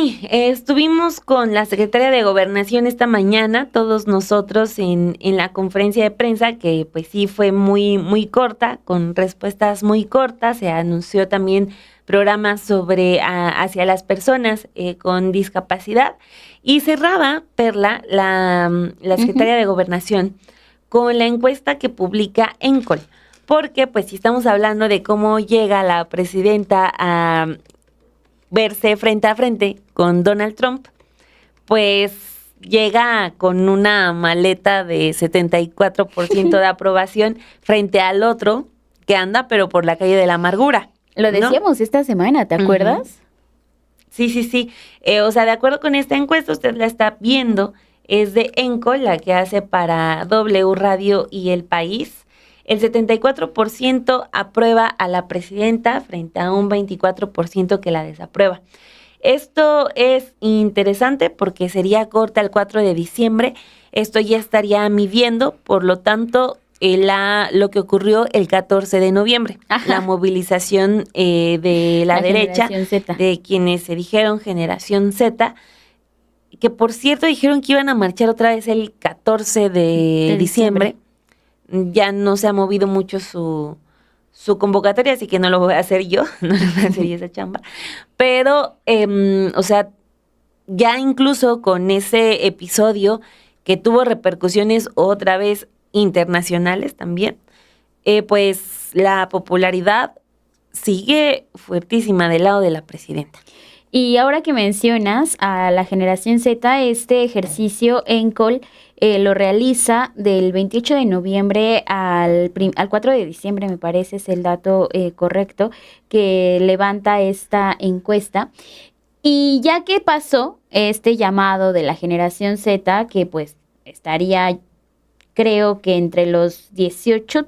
sí, estuvimos con la secretaria de Gobernación esta mañana, todos nosotros en la conferencia de prensa, que pues sí fue muy, muy corta, con respuestas muy cortas. Se anunció también programas hacia las personas con discapacidad. Y cerraba, Perla, la secretaria de Gobernación, con la encuesta que publica ENCOL. Porque pues si estamos hablando de cómo llega la presidenta a verse frente a frente con Donald Trump, pues llega con una maleta de 74% de aprobación frente al otro que anda pero por la calle de la amargura. Lo decíamos esta semana, ¿te acuerdas? Sí. O sea, de acuerdo con esta encuesta, usted la está viendo, es de ENCOL, la que hace para W Radio y El País. El 74% aprueba a la presidenta frente a un 24% que la desaprueba. Esto es interesante porque sería corta el 4 de diciembre. Esto ya estaría midiendo, por lo tanto, lo que ocurrió el 14 de noviembre. Ajá. La movilización de la derecha, de quienes se dijeron Generación Z, que por cierto dijeron que iban a marchar otra vez el 14 de diciembre. Ya no se ha movido mucho su convocatoria, así que no lo voy a hacer yo, no lo voy a hacer yo esa chamba. Pero, o sea, ya incluso con ese episodio que tuvo repercusiones otra vez internacionales también, pues la popularidad sigue fuertísima del lado de la presidenta. Y ahora que mencionas a la Generación Z, este ejercicio ENCOL lo realiza del 28 de noviembre al 4 de diciembre, me parece es el dato correcto, que levanta esta encuesta. Y ya que pasó este llamado de la Generación Z, que pues estaría, creo que entre los 18,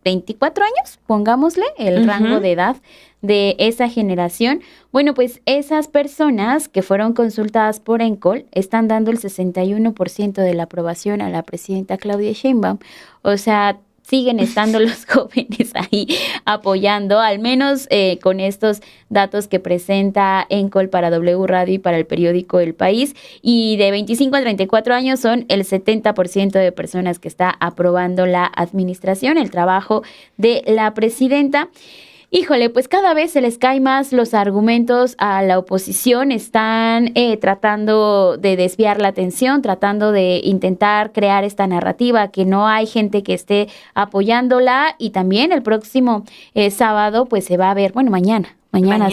24 años, pongámosle, el rango de edad de esa generación. Bueno, pues esas personas que fueron consultadas por ENCOL están dando el 61% de la aprobación a la presidenta Claudia Sheinbaum. O sea, siguen estando los jóvenes ahí apoyando, al menos con estos datos que presenta ENCOL para W Radio y para el periódico El País. Y de 25 a 34 años son el 70% de personas que está aprobando la administración, el trabajo de la presidenta. Híjole, pues cada vez se les caen más los argumentos a la oposición, están tratando de desviar la atención, tratando de intentar crear esta narrativa que no hay gente que esté apoyándola, y también el próximo sábado pues se va a ver, bueno, mañana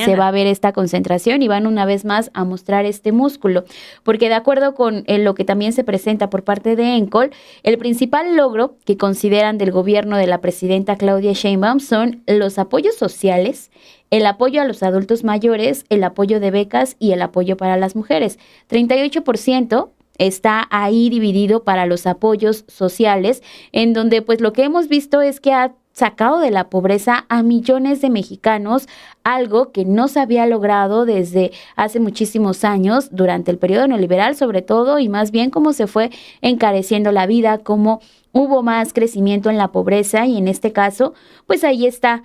se va a ver esta concentración y van una vez más a mostrar este músculo, porque de acuerdo con lo que también se presenta por parte de ENCOL, el principal logro que consideran del gobierno de la presidenta Claudia Sheinbaum son los apoyos sociales, el apoyo a los adultos mayores, el apoyo de becas y el apoyo para las mujeres. 38% está ahí dividido para los apoyos sociales, en donde pues lo que hemos visto es que ha sacado de la pobreza a millones de mexicanos, algo que no se había logrado desde hace muchísimos años, durante el periodo neoliberal sobre todo, y más bien cómo se fue encareciendo la vida, cómo hubo más crecimiento en la pobreza, y en este caso, pues ahí está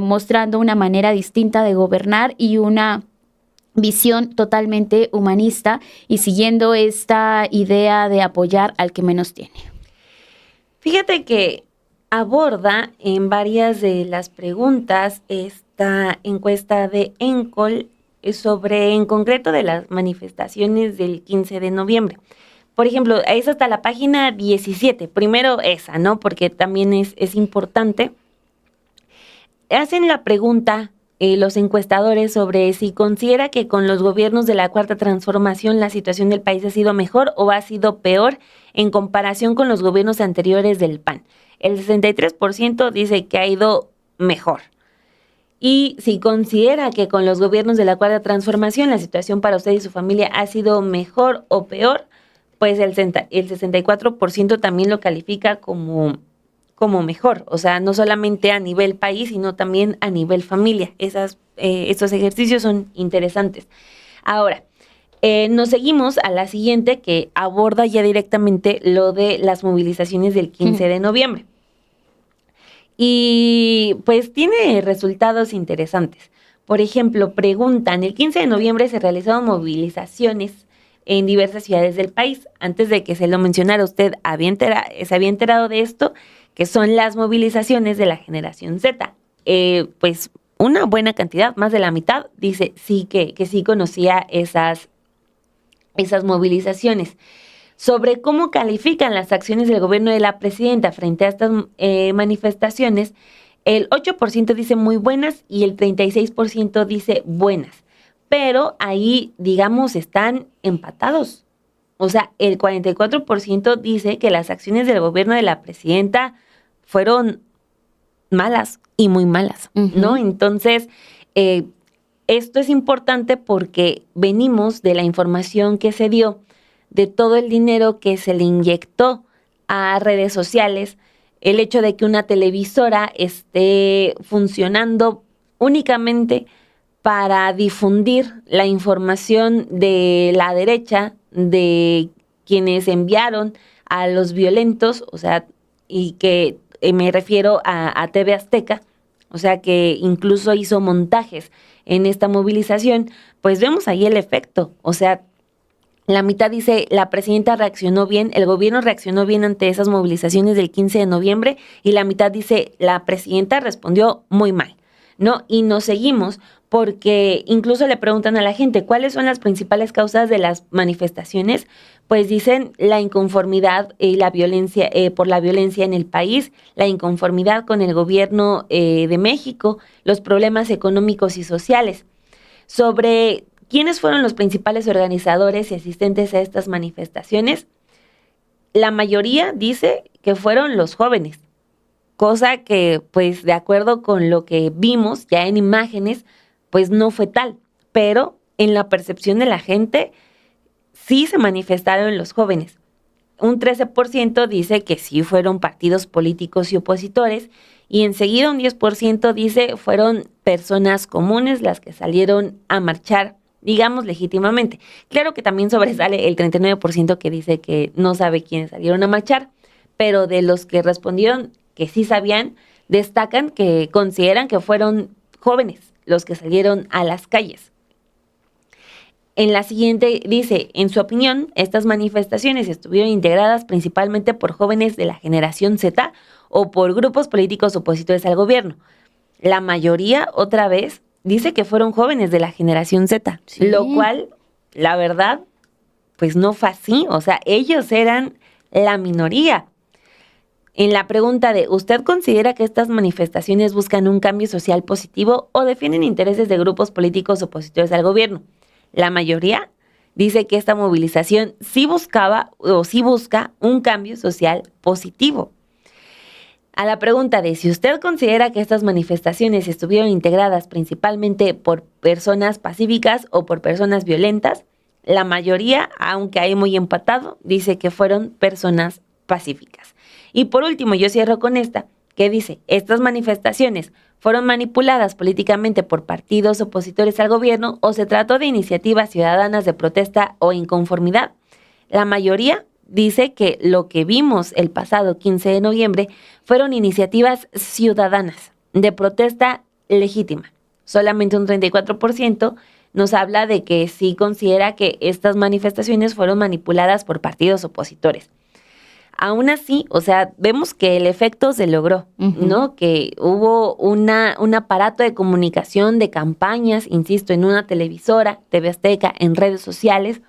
mostrando una manera distinta de gobernar y una visión totalmente humanista y siguiendo esta idea de apoyar al que menos tiene. Fíjate que aborda en varias de las preguntas esta encuesta de ENCOL sobre, en concreto, de las manifestaciones del 15 de noviembre. Por ejemplo, es hasta la página 17, primero esa, ¿no? Porque también es importante. Hacen la pregunta los encuestadores sobre si considera que con los gobiernos de la Cuarta Transformación la situación del país ha sido mejor o ha sido peor en comparación con los gobiernos anteriores del PAN. El 63% dice que ha ido mejor. Y si considera que con los gobiernos de la Cuarta Transformación la situación para usted y su familia ha sido mejor o peor, pues el 64% también lo califica como mejor. O sea, no solamente a nivel país, sino también a nivel familia. Estos ejercicios son interesantes. Ahora, nos seguimos a la siguiente, que aborda ya directamente lo de las movilizaciones del 15 de noviembre. Y pues tiene resultados interesantes, Por ejemplo, preguntan, el 15 de noviembre se realizaron movilizaciones en diversas ciudades del país. Antes de que se lo mencionara, usted se había enterado de esto, que son las movilizaciones de la generación Z. Pues una buena cantidad, más de la mitad, dice sí que sí conocía esas movilizaciones. Sobre cómo califican las acciones del gobierno de la presidenta frente a estas manifestaciones, el 8% dice muy buenas y el 36% dice buenas. Pero ahí, digamos, están empatados. O sea, el 44% dice que las acciones del gobierno de la presidenta fueron malas y muy malas, ¿no? Entonces, esto es importante porque venimos de la información que se dio, de todo el dinero que se le inyectó a redes sociales, el hecho de que una televisora esté funcionando únicamente para difundir la información de la derecha, de quienes enviaron a los violentos, o sea, y que me refiero a TV Azteca, o sea, que incluso hizo montajes en esta movilización, pues vemos ahí el efecto, o sea, la mitad dice, la presidenta reaccionó bien, el gobierno reaccionó bien ante esas movilizaciones del 15 de noviembre, y la mitad dice, la presidenta respondió muy mal, ¿no? Y nos seguimos porque incluso le preguntan a la gente, ¿cuáles son las principales causas de las manifestaciones? Pues dicen la inconformidad y la violencia, por la violencia en el país, la inconformidad con el gobierno de México, los problemas económicos y sociales. Sobre quiénes fueron los principales organizadores y asistentes a estas manifestaciones, la mayoría dice que fueron los jóvenes, cosa que, pues, de acuerdo con lo que vimos ya en imágenes, pues no fue tal, pero en la percepción de la gente sí se manifestaron los jóvenes. Un 13% dice que sí fueron partidos políticos y opositores, y enseguida un 10% dice fueron personas comunes las que salieron a marchar, digamos, legítimamente. Claro que también sobresale el 39% que dice que no sabe quiénes salieron a marchar, pero de los que respondieron que sí sabían, destacan que consideran que fueron jóvenes los que salieron a las calles. En la siguiente dice, en su opinión, estas manifestaciones estuvieron integradas principalmente por jóvenes de la generación Z o por grupos políticos opositores al gobierno. La mayoría, otra vez, dice que fueron jóvenes de la generación Z, sí. Lo cual, la verdad, pues no fue así. O sea, ellos eran la minoría. En la pregunta de, ¿usted considera que estas manifestaciones buscan un cambio social positivo o defienden intereses de grupos políticos opositores al gobierno? La mayoría dice que esta movilización sí buscaba o sí busca un cambio social positivo. A la pregunta de si usted considera que estas manifestaciones estuvieron integradas principalmente por personas pacíficas o por personas violentas, la mayoría, aunque hay muy empatado, dice que fueron personas pacíficas. Y por último, yo cierro con esta, que dice, estas manifestaciones fueron manipuladas políticamente por partidos opositores al gobierno o se trató de iniciativas ciudadanas de protesta o inconformidad. La mayoría dice que lo que vimos el pasado 15 de noviembre fueron iniciativas ciudadanas de protesta legítima. Solamente un 34% nos habla de que sí considera que estas manifestaciones fueron manipuladas por partidos opositores. Aún así, o sea, vemos que el efecto se logró, ¿no? Que hubo un aparato de comunicación, de campañas, insisto, en una televisora, TV Azteca, en redes sociales,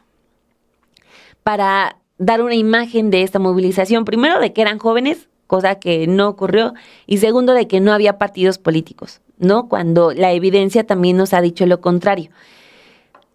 para dar una imagen de esta movilización. Primero, de que eran jóvenes, cosa que no ocurrió, y segundo, de que no había partidos políticos, ¿no? Cuando la evidencia también nos ha dicho lo contrario.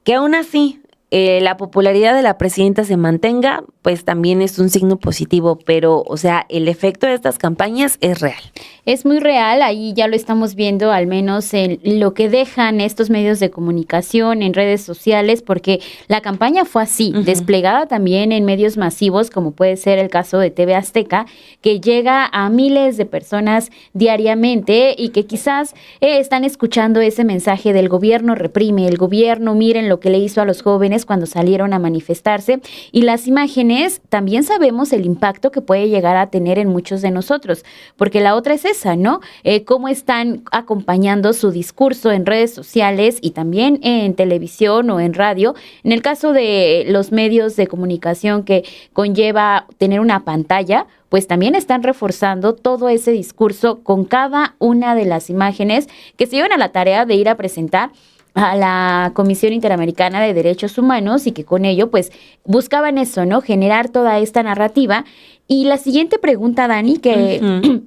Que aún así la popularidad de la presidenta se mantenga, pues también es un signo positivo, pero, o sea, el efecto de estas campañas es real. Es muy real, ahí ya lo estamos viendo, al menos en lo que dejan estos medios de comunicación, en redes sociales, porque la campaña fue así, desplegada también en medios masivos, como puede ser el caso de TV Azteca, que llega a miles de personas diariamente y que quizás están escuchando ese mensaje del gobierno reprime, el gobierno miren lo que le hizo a los jóvenes, mujeres cuando salieron a manifestarse, y las imágenes también sabemos el impacto que puede llegar a tener en muchos de nosotros, porque la otra es esa, ¿no? Cómo están acompañando su discurso en redes sociales y también en televisión o en radio. En el caso de los medios de comunicación que conlleva tener una pantalla, pues también están reforzando todo ese discurso con cada una de las imágenes que se llevan a la tarea de ir a presentar a la Comisión Interamericana de Derechos Humanos, y que con ello pues buscaban eso, ¿no? Generar toda esta narrativa. Y la siguiente pregunta, Dani, que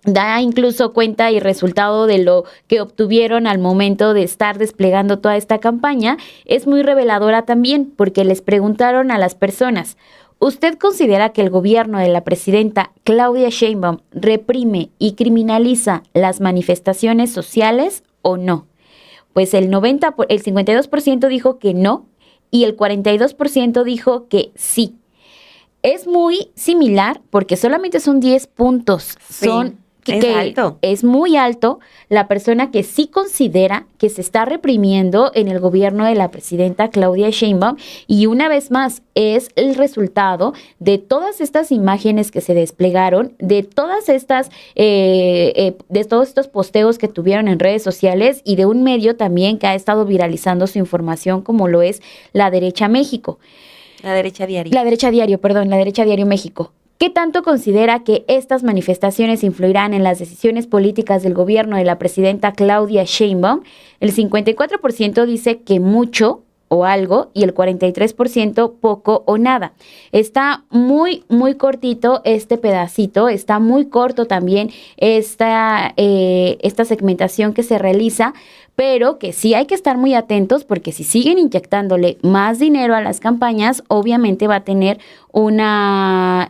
da incluso cuenta y resultado de lo que obtuvieron al momento de estar desplegando toda esta campaña, es muy reveladora también, porque les preguntaron a las personas: ¿usted considera que el gobierno de la presidenta Claudia Sheinbaum reprime y criminaliza las manifestaciones sociales o no? Pues el 52% dijo que no y el 42% dijo que sí. Es muy similar porque solamente son 10 puntos. Sí. Es alto. Es muy alto la persona que sí considera que se está reprimiendo en el gobierno de la presidenta Claudia Sheinbaum, y una vez más es el resultado de todas estas imágenes que se desplegaron, de todas estas, de todos estos posteos que tuvieron en redes sociales, y de un medio también que ha estado viralizando su información, como lo es La Derecha México. La Derecha Diario. La Derecha Diario México. ¿Qué tanto considera que estas manifestaciones influirán en las decisiones políticas del gobierno de la presidenta Claudia Sheinbaum? El 54% dice que mucho o algo, y el 43% poco o nada. Está muy, muy cortito este pedacito, está muy corto también esta segmentación que se realiza, pero que sí hay que estar muy atentos, porque si siguen inyectándole más dinero a las campañas, obviamente va a tener una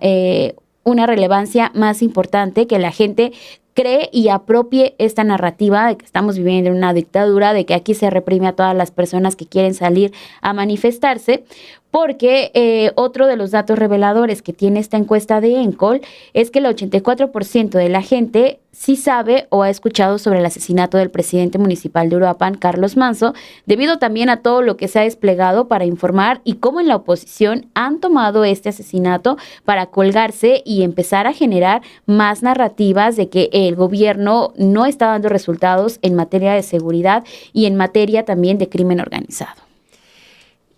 relevancia más importante, que la gente cree y apropie esta narrativa de que estamos viviendo en una dictadura, de que aquí se reprime a todas las personas que quieren salir a manifestarse, porque otro de los datos reveladores que tiene esta encuesta de ENCOL es que el 84% de la gente sí sabe o ha escuchado sobre el asesinato del presidente municipal de Uruapan, Carlos Manzo, debido también a todo lo que se ha desplegado para informar y cómo en la oposición han tomado este asesinato para colgarse y empezar a generar más narrativas de que el gobierno no está dando resultados en materia de seguridad y en materia también de crimen organizado.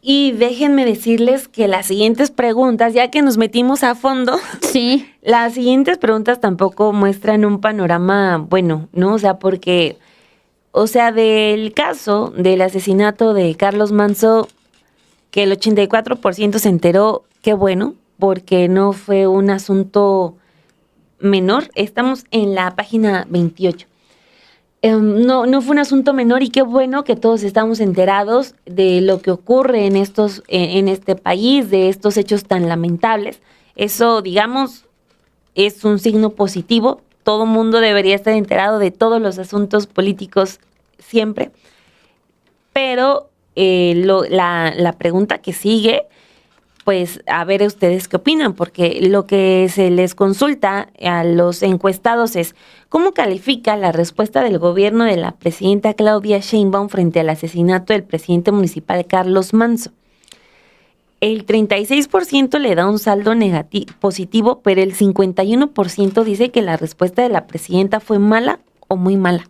Y déjenme decirles que las siguientes preguntas, ya que nos metimos a fondo, sí, las siguientes preguntas tampoco muestran un panorama bueno, ¿no? O sea, porque, del caso del asesinato de Carlos Manzo, que el 84% se enteró, qué bueno, porque no fue un asunto menor. Estamos en la página 28. No fue un asunto menor, y qué bueno que todos estamos enterados de lo que ocurre en este país, de estos hechos tan lamentables. Eso, digamos, es un signo positivo. Todo mundo debería estar enterado de todos los asuntos políticos siempre. Pero la pregunta que sigue, pues a ver ustedes qué opinan, porque lo que se les consulta a los encuestados es: ¿cómo califica la respuesta del gobierno de la presidenta Claudia Sheinbaum frente al asesinato del presidente municipal Carlos Manzo? El 36% le da un saldo positivo, pero el 51% dice que la respuesta de la presidenta fue mala o muy mala.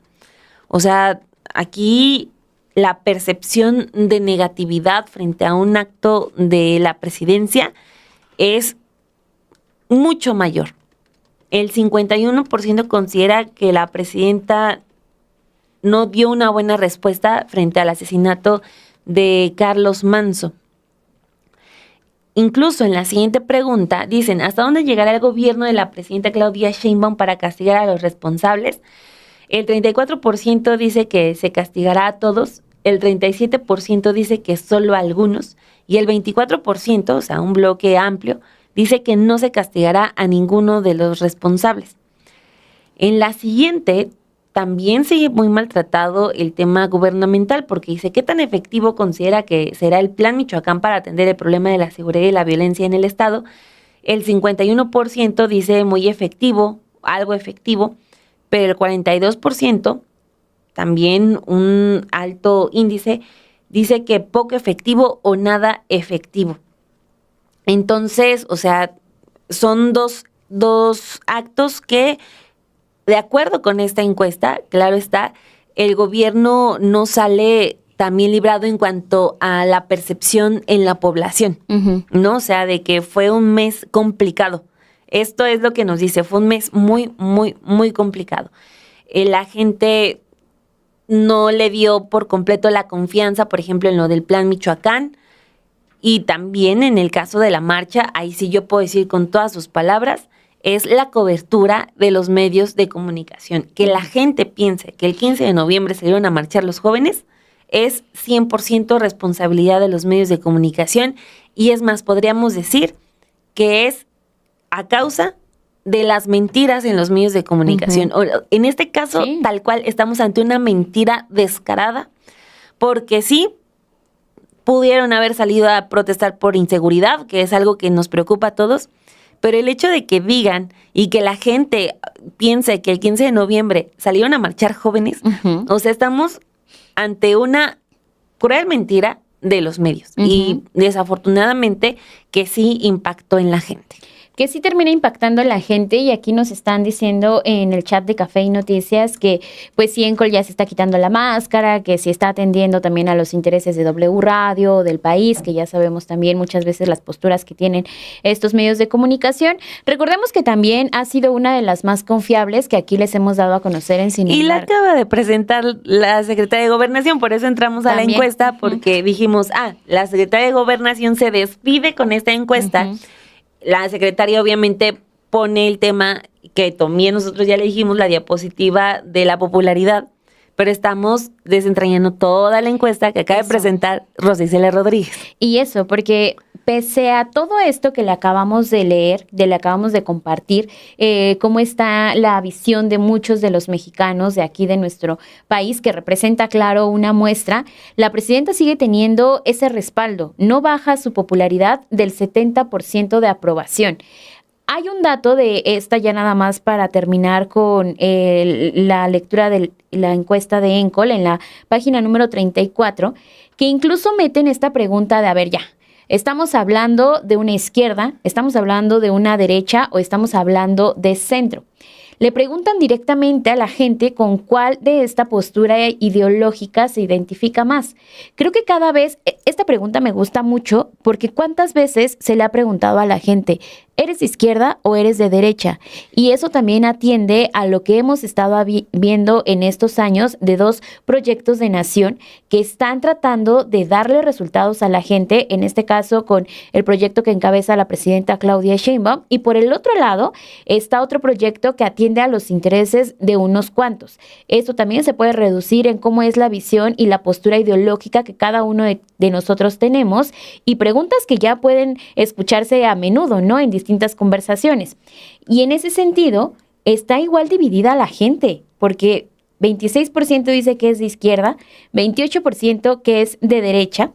O sea, aquí la percepción de negatividad frente a un acto de la presidencia es mucho mayor. El 51% considera que la presidenta no dio una buena respuesta frente al asesinato de Carlos Manzo. Incluso en la siguiente pregunta dicen: ¿hasta dónde llegará el gobierno de la presidenta Claudia Sheinbaum para castigar a los responsables? El 34% dice que se castigará a todos, el 37% dice que solo a algunos, y el 24%, o sea, un bloque amplio, dice que no se castigará a ninguno de los responsables. En la siguiente también sigue muy maltratado el tema gubernamental, porque dice: ¿qué tan efectivo considera que será el Plan Michoacán para atender el problema de la seguridad y la violencia en el Estado? El 51% dice muy efectivo, algo efectivo, pero el 42%, también un alto índice, dice que poco efectivo o nada efectivo. Entonces, o sea, son dos actos que, de acuerdo con esta encuesta, claro está, el gobierno no sale también librado en cuanto a la percepción en la población, ¿no? O sea, de que fue un mes complicado. Esto es lo que nos dice, fue un mes muy, muy, muy complicado. La gente no le dio por completo la confianza, por ejemplo, en lo del Plan Michoacán, y también en el caso de la marcha, ahí sí yo puedo decir con todas sus palabras, es la cobertura de los medios de comunicación. Que la gente piense que el 15 de noviembre salieron a marchar los jóvenes es 100% responsabilidad de los medios de comunicación, y es más, podríamos decir que es a causa de las mentiras en los medios de comunicación. En este caso, sí, tal cual, estamos ante una mentira descarada, porque sí, pudieron haber salido a protestar por inseguridad, que es algo que nos preocupa a todos, pero el hecho de que digan y que la gente piense que el 15 de noviembre salieron a marchar jóvenes, o sea, estamos ante una cruel mentira de los medios, y desafortunadamente que sí impactó en la gente. Que sí termina impactando a la gente, y aquí nos están diciendo en el chat de Café y Noticias que pues sí, ENCOL ya se está quitando la máscara, que sí está atendiendo también a los intereses de W Radio, del país, que ya sabemos también muchas veces las posturas que tienen estos medios de comunicación. Recordemos que también ha sido una de las más confiables que aquí les hemos dado a conocer en Sin Y la acaba de presentar la secretaria de Gobernación, por eso entramos a la encuesta, porque dijimos, la secretaria de Gobernación se despide con esta encuesta. La secretaria obviamente pone el tema que también nosotros ya le dijimos, la diapositiva de la popularidad, pero estamos desentrañando toda la encuesta que acaba de presentar Rosa Isela Rodríguez. Y eso, porque pese a todo esto que le acabamos de leer, le acabamos de compartir, cómo está la visión de muchos de los mexicanos de aquí de nuestro país, que representa, claro, una muestra, la presidenta sigue teniendo ese respaldo, no baja su popularidad del 70% de aprobación. Hay un dato de esta, ya nada más para terminar con la lectura de la encuesta de ENCOL en la página número 34, que incluso meten esta pregunta de, a ver, ya, ¿estamos hablando de una izquierda, estamos hablando de una derecha o estamos hablando de centro? Le preguntan directamente a la gente con cuál de esta postura ideológica se identifica más. Creo que cada vez, esta pregunta me gusta mucho porque ¿cuántas veces se le ha preguntado a la gente, ¿eres de izquierda o eres de derecha? Y eso también atiende a lo que hemos estado viendo en estos años de dos proyectos de nación que están tratando de darle resultados a la gente, en este caso con el proyecto que encabeza la presidenta Claudia Sheinbaum, y por el otro lado está otro proyecto que atiende a los intereses de unos cuantos. Esto también se puede reducir en cómo es la visión y la postura ideológica que cada uno de nosotros tenemos, y preguntas que ya pueden escucharse a menudo, ¿no?, en distintas conversaciones. Y en ese sentido, está igual dividida la gente, porque 26% dice que es de izquierda, 28% que es de derecha,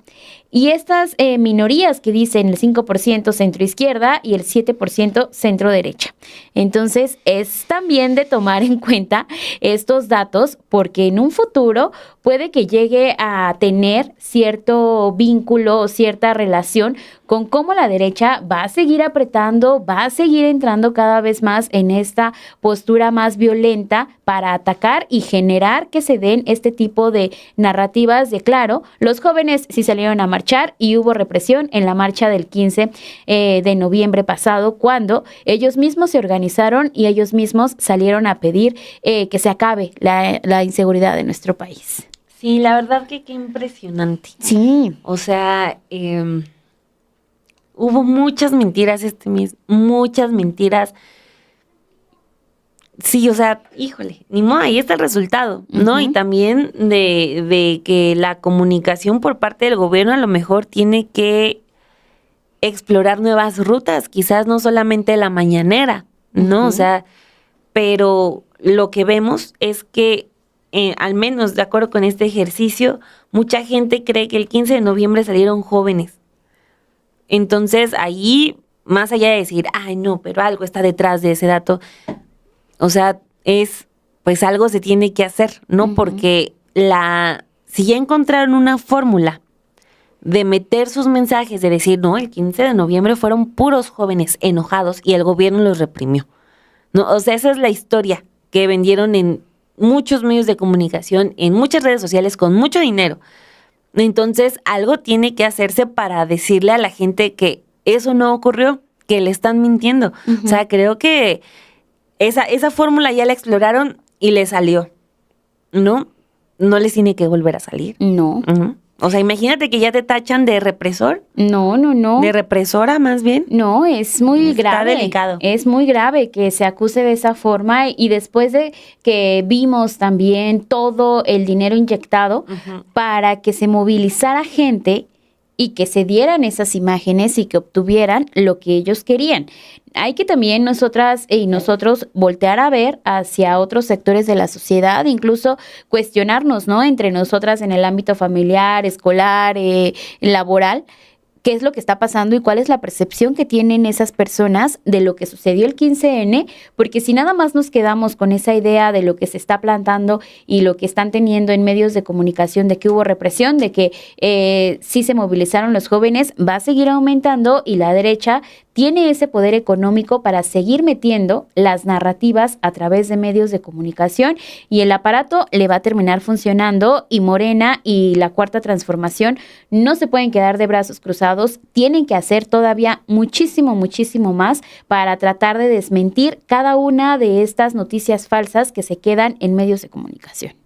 y estas minorías que dicen el 5% centro-izquierda y el 7% centro-derecha. Entonces, es también de tomar en cuenta estos datos, porque en un futuro puede que llegue a tener cierto vínculo o cierta relación con cómo la derecha va a seguir apretando, va a seguir entrando cada vez más en esta postura más violenta para atacar y generar que se den este tipo de narrativas de, claro, los jóvenes sí salieron a marchar y hubo represión en la marcha del 15 de noviembre pasado, cuando ellos mismos se organizaron y ellos mismos salieron a pedir que se acabe la inseguridad de nuestro país. Sí, la verdad que qué impresionante. Sí. O sea, hubo muchas mentiras este mes, muchas mentiras. Sí, o sea, híjole, ni modo, ahí está el resultado, ¿no? Y también de que la comunicación por parte del gobierno a lo mejor tiene que explorar nuevas rutas, quizás no solamente la mañanera, ¿no? O sea, pero lo que vemos es que, al menos de acuerdo con este ejercicio, mucha gente cree que el 15 de noviembre salieron jóvenes. Entonces, ahí, más allá de decir, ay, no, pero algo está detrás de ese dato, o sea, pues algo se tiene que hacer, ¿no? Porque si ya encontraron una fórmula de meter sus mensajes, de decir, no, el 15 de noviembre fueron puros jóvenes enojados y el gobierno los reprimió. No, o sea, esa es la historia que vendieron en muchos medios de comunicación, en muchas redes sociales, con mucho dinero. Entonces, algo tiene que hacerse para decirle a la gente que eso no ocurrió, que le están mintiendo. O sea, creo que esa fórmula ya la exploraron y le salió, ¿no? No les tiene que volver a salir. No. O sea, imagínate que ya te tachan de represor. No. De represora, más bien. No, es muy Está grave. delicado. Es muy grave que se acuse de esa forma y después de que vimos también todo el dinero inyectado para que se movilizara gente y que se dieran esas imágenes y que obtuvieran lo que ellos querían. Hay que también nosotras y nosotros voltear a ver hacia otros sectores de la sociedad, incluso cuestionarnos, ¿no? Entre nosotras en el ámbito familiar, escolar, laboral, qué es lo que está pasando y cuál es la percepción que tienen esas personas de lo que sucedió el 15N, porque si nada más nos quedamos con esa idea de lo que se está plantando y lo que están teniendo en medios de comunicación de que hubo represión, de que sí se movilizaron los jóvenes, va a seguir aumentando y la derecha tiene ese poder económico para seguir metiendo las narrativas a través de medios de comunicación y el aparato le va a terminar funcionando y Morena y la Cuarta Transformación no se pueden quedar de brazos cruzados, tienen que hacer todavía muchísimo más para tratar de desmentir cada una de estas noticias falsas que se quedan en medios de comunicación.